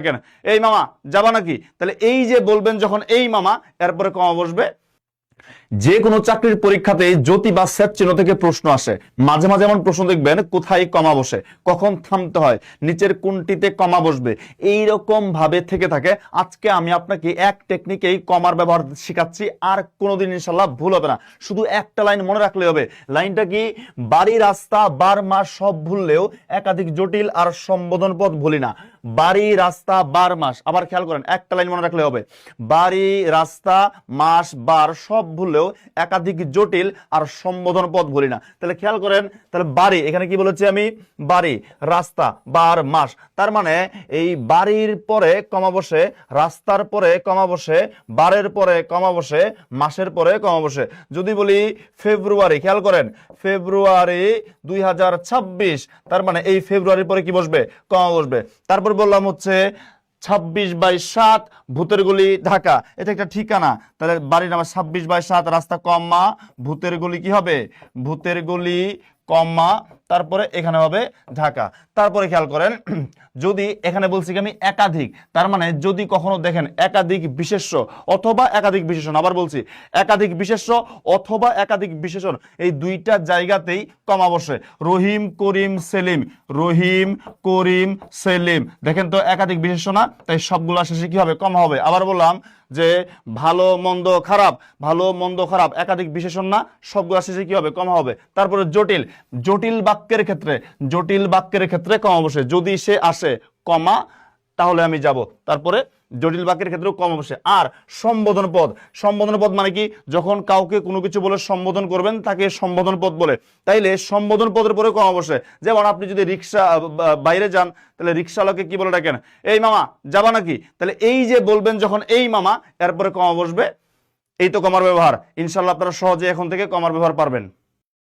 কেন এই মামা যাবা নাকি, তাহলে এই যে বলবেন যখন এই মামা, এরপরে কমা বসবে। যে কোনো চাকরির পরীক্ষাতে জ্যোতি বা সেট চিহ্ন থেকে প্রশ্ন আসে, মাঝে মাঝে এমন প্রশ্ন দেখবেন কোথায় কমা বসে, কখন থামতে হয়, নিচের কোনটিতে কমা বসবে, এই রকম ভাবে থেকে থাকে। আজকে আমি আপনাকে এক টেকনিকেই কমার ব্যবহার শেখাচ্ছি, আর কোনোদিন ইনশাআল্লাহ ভুল হবে না। শুধু একটা লাইন মনে রাখলে হবে। লাইনটা কি? বাড়ি, রাস্তা, বার, মাস সব ভুললেও একাধিক জটিল আর সম্বোধন পদ ভুলি না। বাড়ি, রাস্তা, বার, মাস, আবার খেয়াল করেন, একটা লাইন মনে রাখলে হবে। বাড়ি, রাস্তা, মাস, বার সব ভুললেও একাধিক জটিল আর সম্বোধন পদ ভুলি না। তাহলে খেয়াল করেন, তাহলে বাড়ি, এখানে কি বলেছি আমি? বাড়ি, রাস্তা, বার, মাস। তার মানে এই বাড়ির পরে কমা বসে, রাস্তার পরে কমা বসে, বারের পরে কমা বসে, মাসের পরে কমা বসে। যদি বলি ফেব্রুয়ারি, খেয়াল করেন, ফেব্রুয়ারি 2026, তার মানে এই ফেব্রুয়ারির পরে কি বসবে? কমা বসবে। তারপর বললাম হচ্ছে 26/7 ভূতের গলি ঢাকা, এটা একটা ঠিকানা। তাহলে বাড়ির নাম 26/7 রাস্তা কমা ভূতের গলি, কি হবে? ভূতের গলি কমা, তারপরে এখানে হবে ঢাকা। তারপরে খেয়াল করেন, যদি এখানে বলছি কি আমি একাধিক, তার মানে যদি কখনো দেখেন একাধিক বিশেষ্য অথবা একাধিক বিশেষণ, আবার বলছি একাধিক বিশেষ্য অথবা একাধিক বিশেষণ, এই দুইটা জায়গাতেই কমা বসে। রহিম, করিম, সেলিম, রহিম, করিম, সেলিম, দেখেন তো একাধিক বিশেষ্য না, তাই সবগুলো শেষে কি হবে? কমা হবে। আবার বললাম যে ভালো, মন্দ, খারাপ, ভালো, মন্দ, খারাপ একাধিক বিশেষণ না, সবগুলো শেষে কি হবে? কমা হবে। তারপরে জটিল, জটিল বাক্যের ক্ষেত্রে, জটিল বাক্যের ক্ষেত্রে কমা বসে। যদি সে আসে কমা, তাহলে আমি যাব। তারপরে জটিল বাক্যের ক্ষেত্রেও কমা বসে। আর সম্বোধন পদ, সম্বোধন পদ মানে কি? যখন কাউকে কোনো কিছু বলে সম্বোধন করবেন তাকে সম্বোধন পদ বলে। তাইলে সম্বোধন পদের পরে কমা বসে। যেমন আপনি যদি রিক্সা বাইরে যান, তাহলে রিক্সাওয়ালাকে কি বলে ডাকেন? এই মামা যাবা নাকি, তাহলে এই যে বলবেন যখন এই মামা, এরপরে কমা বসবে। এই তো কমার ব্যবহার। ইনশাআল্লাহ আপনারা সহজে এখন থেকে কমার ব্যবহার পারবেন।